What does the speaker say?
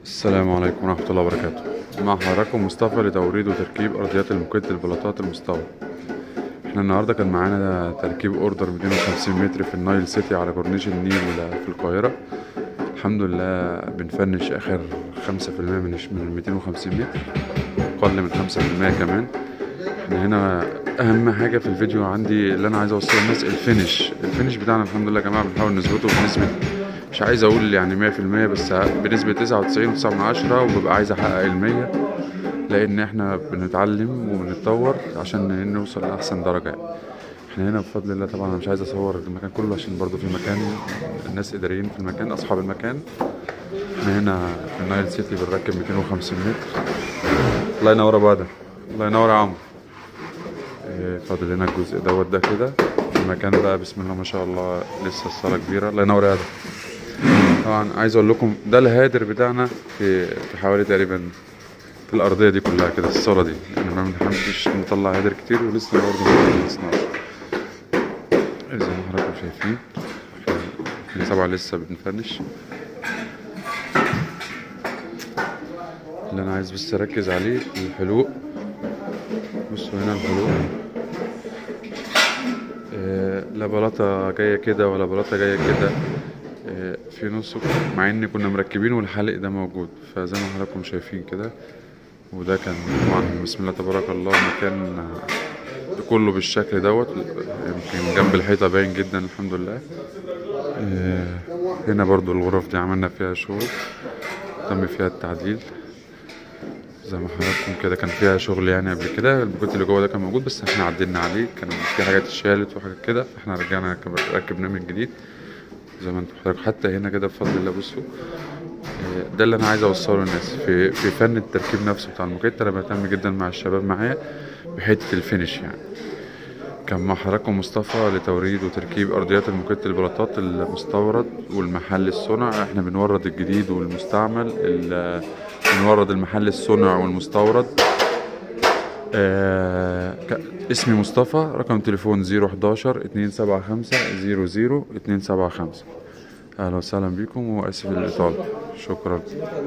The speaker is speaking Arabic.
السلام عليكم ورحمة الله وبركاته. مع حضراتكم مصطفى لتوريد وتركيب أرضيات الموكيت للبلاطات المستوى. احنا النهاردة كان معانا تركيب اوردر 250 متر في النايل سيتي على كورنيش النيل في القاهرة. الحمد لله بنفنش آخر 5% من 250 متر، أقل من 5% كمان. احنا هنا أهم حاجة في الفيديو عندي اللي أنا عايز أوصله للناس الفينش بتاعنا. الحمد لله يا جماعة بنحاول نظبطه بنسبة، مش عايز اقول يعني 100%، بس بنسبة 99.9، وببقى عايز احقق 100، لان احنا بنتعلم وبنتطور عشان نوصل لاحسن درجة يعني. احنا هنا بفضل الله. طبعا انا مش عايز اصور المكان كله عشان برضو في مكان الناس اداريين في المكان، اصحاب المكان. احنا هنا في النايل سيتي بنركب 250 متر. الله ينور يا بدر، الله ينور يا عمرو. فاضل هنا الجزء ده كده. المكان بقى بسم الله ما شاء الله لسه الصالة كبيرة. الله ينور يا ادم. طبعا عايز اقول لكم ده الهادر بتاعنا في حوالي تقريبا في الارضيه دي كلها كده. الصاله دي يعني ما بنحبش نطلع هادر كتير، ولسه برضه ما خلصناش زي ما حضراتكم شايفين. احنا طبعا لسه بنفنش. اللي انا عايز بس اركز عليه الحلوق. بصوا هنا الحلوق، لا بلاطه جايه كده ولا بلاطه جايه كده، في نص، مع ان كنا مركبين والحلق ده موجود. فزي ما حضراتكم شايفين كده. وده كان طبعا بسم الله تبارك الله مكان كله بالشكل دوت. يمكن جنب الحيطة باين جدا الحمد لله. هنا برضو الغرف دي عملنا فيها شغل، تم فيها التعديل زي ما حضراتكم كده. كان فيها شغل يعني قبل كده، البوكيت اللي جوه ده كان موجود بس احنا عدلنا عليه، كان في حاجات اتشالت وحاجات كده، فاحنا رجعنا ركبناه من جديد زي ما انتم حضراتكم. حتى هنا كده بفضل الله بصوا، ده اللي انا عايز اوصله للناس في فن التركيب نفسه بتاع الموكيت. انا بهتم جدا مع الشباب معايا بحته الفينش يعني. كان مع حضراتكم مصطفى لتوريد وتركيب ارضيات الموكيت البلاطات المستورد والمحل الصنع. احنا بنورد الجديد والمستعمل، بنورد المحل الصنع والمستورد. اسمي مصطفى، رقم تليفون 011 275 00 275. اهلا وسهلا بكم واسف للاطاله. شكرا.